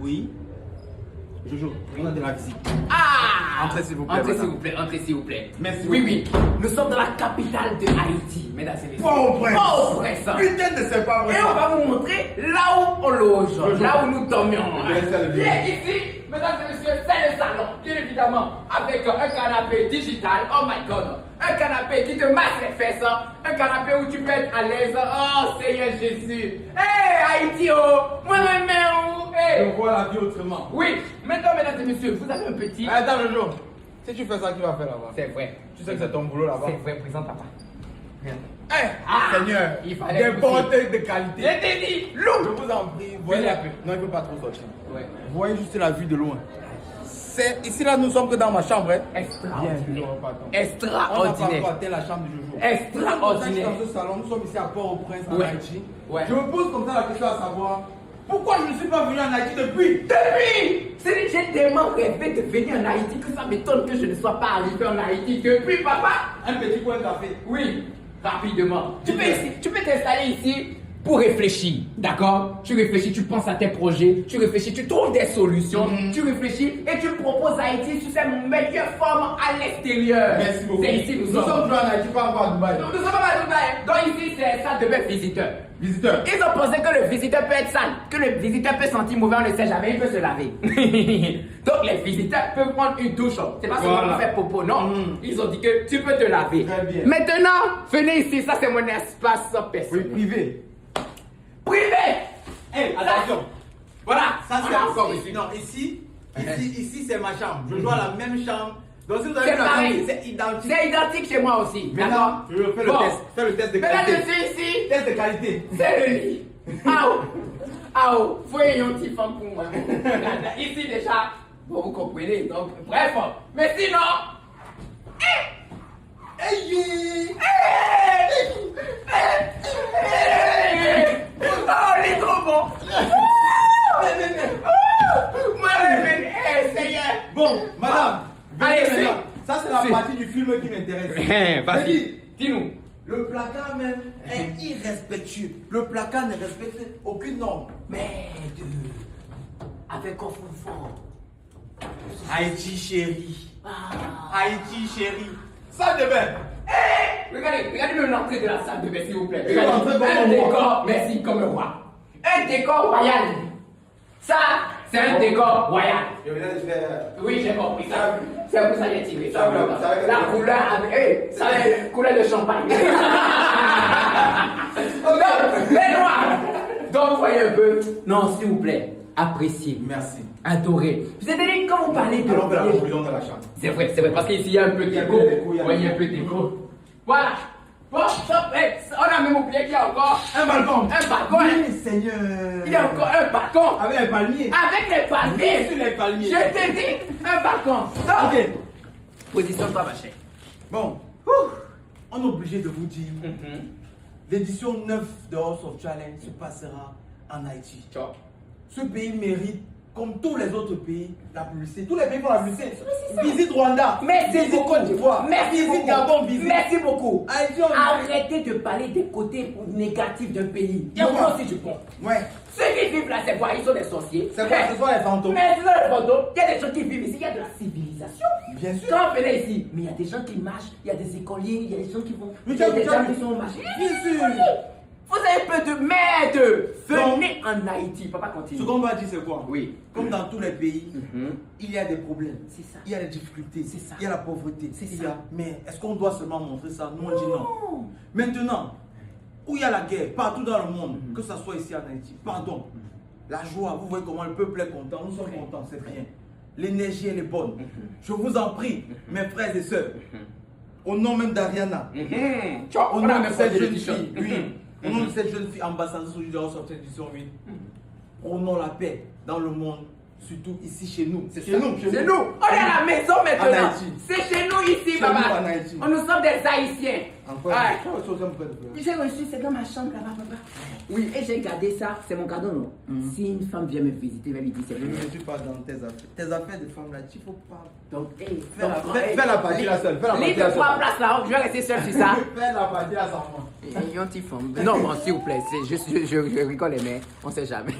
Oui. Jojo, on a de la visite. Ah! Entrez s'il vous plaît. Entrez madame. s'il vous plaît, entrez s'il vous plaît. Merci Oui, beaucoup. oui. Nous sommes dans la capitale de Haïti, mesdames et messieurs. Port-au-Prince. Port-au-Prince. Putain de c'est pas vrai. Et on va vous montrer là où on loge, Bonjour. là où nous dormions. Je vais laisser le bureau. Bien ici, mesdames et messieurs, c'est le salon, bien évidemment, avec un canapé digital, oh my god, un canapé qui te masse les fesses, un canapé où tu peux être à l'aise, oh Seigneur Jésus. Hey Haïti, oh, moi même, oh, hey. Je vois la vie autrement. Oui, maintenant, mesdames et messieurs, vous avez un petit... Attends, Jojo. Si tu fais ça, qui va faire là-bas? C'est vrai. Tu sais que c'est ton boulot là-bas. C'est vrai, présente papa. Seigneur, il fallait des pousser. portes de qualité. Je t'ai dit, Je loup. vous en prie, voyez un peu. Non, il ne peut pas trop sortir. Ouais. Voyez juste la vue de loin. C'est ici là, nous sommes que dans ma chambre. Hein. Extraordinaire. Jojo, on va pas attendre. On n'a pas Extraordinaire. raté la chambre de Jojo. Extraordinaire. Dans ce salon, nous sommes ici à Port-au-Prince, en Ouais. Haïti. Ouais. Je me pose comme ça la question à savoir pourquoi je ne suis pas venu en Haïti depuis. J'ai tellement rêvé de venir en Haïti que ça m'étonne que je ne sois pas arrivé en Haïti depuis, papa. Un petit coin de café. Oui, rapidement. Tu peux t'installer ici pour réfléchir, d'accord? Tu réfléchis, tu penses à tes projets, tu réfléchis, tu trouves des solutions, tu réfléchis et tu proposes Haïti sous sa meilleure forme à l'extérieur. Merci beaucoup. C'est ici Nous sommes toujours en Haïti, pas encore à Dubaï. Nous sommes pas à Dubaï. Donc ici, c'est salle de bain visiteur. Visiteur. Ils ont pensé que le visiteur peut être sale, que le visiteur peut sentir mauvais, on ne sait jamais, il peut se laver. Donc les visiteurs peuvent prendre une douche. C'est pas seulement pour faire popo, non. Ils ont dit que tu peux te laver. Très bien. Maintenant, venez ici, ça c'est mon espace Oui, personnel. privé. Privé. Hé, attention. Voilà, Ça on c'est a encore encore ici. Non, ici c'est ma chambre. Je dois la même chambre. Donc si vous avez C'est vu la chambre, pareil. c'est identique. C'est identique chez moi aussi. Maintenant, D'accord. je fais le Bon. test. Fais le test de Mesdames et qualité. messieurs, ici, Test de qualité. c'est le lit. Aou, voyez un petit femme pour moi. Ici déjà, bon, vous comprenez. Donc, bref, mais sinon, oh, il est trop bon. Seigneur. Bon, madame. Allez, venez c'est- maintenant. Ça c'est la c'est- partie du film qui m'intéresse. Vas-y, dis-nous. Le placard même est irrespectueux. Le placard ne respecte aucune norme. Merde. Avec coffre fort. Haïti chérie. Ah. Haïti chérie. Salle de bain. Regardez même l'entrée de la salle de bain, s'il vous plaît. Et l'entrée comme Un un décor, roi. merci, comme un roi. Un décor royal. Ça, c'est un décor royal. Je venais de faire. Oui, j'ai compris ça. C'est un peu ça qui est tiré. Ça, La couleur avec. Ça, c'est couleur de champagne. Donc, les noirs. Donc, voyez un peu. Non, s'il vous plaît, appréciez. Merci. Adorez. Vous êtes dit, quand vous parlez de. Allons faire la conclusion de la chambre. C'est vrai, parce qu'ici il y a un peu de Il y a un déco. peu de déco, il y a Ouais, un il y a un peu de déco. Voilà. Bon, stop. Hey, on a même oublié qu'il y a encore Un balcon. un balcon. Hein. Oui, Seigneur. Il y a encore un balcon. Avec un palmier. Avec les palmiers. Sur les palmiers. Je t'ai dit, un balcon. Stop. Ok. Position-toi, ma chère. Bon. On est obligé de vous dire. L'édition 9 de House of Challenge se passera en Haïti. Ciao. Ce pays mérite, comme tous les autres pays, la publicité. Tous les pays font la publicité. c'est ça. Visite Rwanda. Merci visite beaucoup. Côte d'Ivoire. Merci visite beaucoup. Gabon. Visite. Merci beaucoup. Haïti, on- Arrêtez de parler des côtés négatifs d'un pays. Il y a Pourquoi? aussi du bon. Ouais. Ceux qui vivent là, c'est quoi? Ils sont des sorciers. C'est quoi? Ce sont les fantômes. Mais ce sont les fantômes. Il y a des gens qui vivent ici. Il y a de la civilisation. Bien sûr. Quand on venait ici, mais il y a des gens qui marchent, il y a des écoliers, il y a des gens qui vont. Mais Il y a tu as- des tu as- gens qui sont marchés. Bien sûr. Vous avez peu de merde. Venez en Haïti. Papa continue. Ce qu'on va dire, c'est quoi? Oui. Comme dans tous les pays, il y a des problèmes. C'est ça. Il y a des difficultés. C'est ça. Il y a la pauvreté. C'est Il ça. y a- Mais est-ce qu'on doit seulement montrer ça? Nous, on dit non. Non. Maintenant, où il y a la guerre, partout dans le monde, que ce soit ici en Haïti, pardon, la joie, vous voyez comment le peuple est content, nous sommes contents, c'est bien. L'énergie, elle est bonne. Je vous en prie, mes frères et sœurs, au nom même d'Ariana, Ciao. au On a nom de même cette porté le jeune t-shirt. fille, oui, au nom de cette jeune fille ambassadrice aujourd'hui de la sortie édition 8, prônons la paix dans le monde, surtout ici chez nous. C'est C'est nous. On est à la maison En maintenant. Haïti. C'est chez nous ici, Chez papa. nous, en Haïti. Nous sommes des Haïtiens. Encore Ouais. une chose, j'aime pas de pleurer. J'ai reçu, c'est dans ma chambre là-bas, papa. Oui, et j'ai gardé ça, c'est mon cadeau, non? Si une femme vient me visiter, elle va me dire c'est Je vrai. ne suis pas dans tes affaires. Tes affaires de femme là, il faut pas. Donc, hey, Fais la partie là seule. Fais la partie Livre là de 3 seule. places là, je vais rester seul sur ça. Fais la partie là sans moi. Et un petit femme. Non, bon, s'il vous plaît, je rigole, mais on sait jamais.